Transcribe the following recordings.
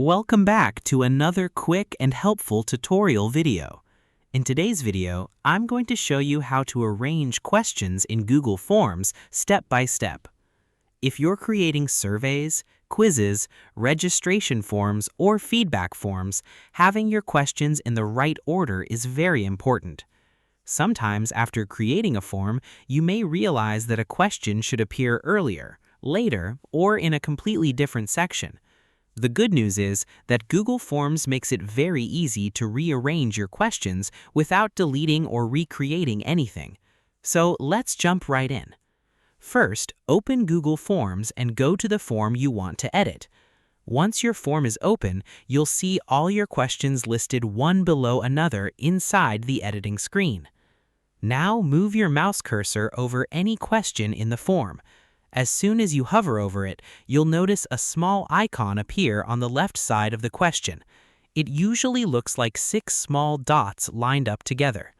Welcome back to another quick and helpful tutorial video. In today's video, I'm going to show you how to arrange questions in Google Forms step by step. If you're creating surveys, quizzes, registration forms, or feedback forms, having your questions in the right order is very important. Sometimes after creating a form, you may realize that a question should appear earlier, later, or in a completely different section. The good news is that Google Forms makes it very easy to rearrange your questions without deleting or recreating anything. So let's jump right in. First, open Google Forms and go to the form you want to edit. Once your form is open, you'll see all your questions listed one below another inside the editing screen. Now move your mouse cursor over any question in the form. As soon as you hover over it, you'll notice a small icon appear on the left side of the question. It usually looks like 6 small dots lined up together.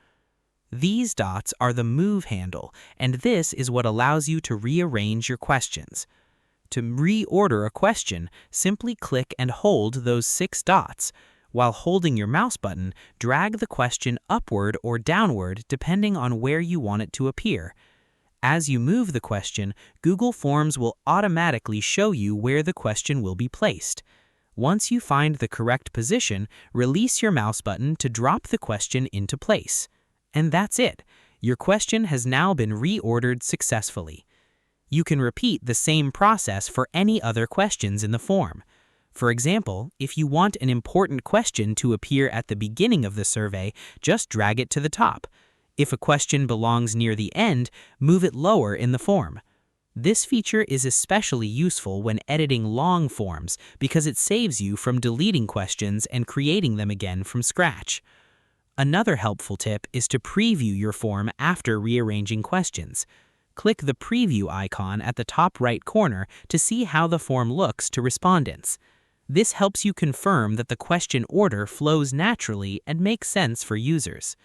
These dots are the move handle, and this is what allows you to rearrange your questions. To reorder a question, simply click and hold those 6 dots. While holding your mouse button, drag the question upward or downward depending on where you want it to appear. As you move the question, Google Forms will automatically show you where the question will be placed. Once you find the correct position, release your mouse button to drop the question into place. And that's it. Your question has now been reordered successfully. You can repeat the same process for any other questions in the form. For example, if you want an important question to appear at the beginning of the survey, just drag it to the top. If a question belongs near the end, move it lower in the form. This feature is especially useful when editing long forms because it saves you from deleting questions and creating them again from scratch. Another helpful tip is to preview your form after rearranging questions. Click the preview icon at the top right corner to see how the form looks to respondents. This helps you confirm that the question order flows naturally and makes sense for users.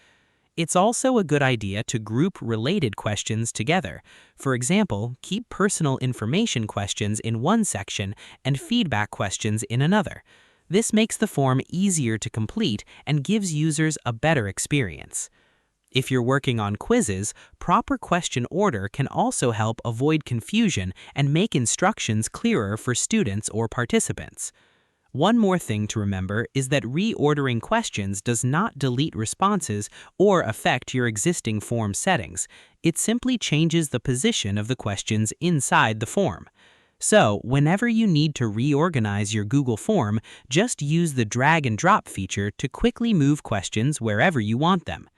It's also a good idea to group related questions together. For example, keep personal information questions in one section and feedback questions in another. This makes the form easier to complete and gives users a better experience. If you're working on quizzes, proper question order can also help avoid confusion and make instructions clearer for students or participants. One more thing to remember is that reordering questions does not delete responses or affect your existing form settings. It simply changes the position of the questions inside the form. So, whenever you need to reorganize your Google form, just use the drag and drop feature to quickly move questions wherever you want them.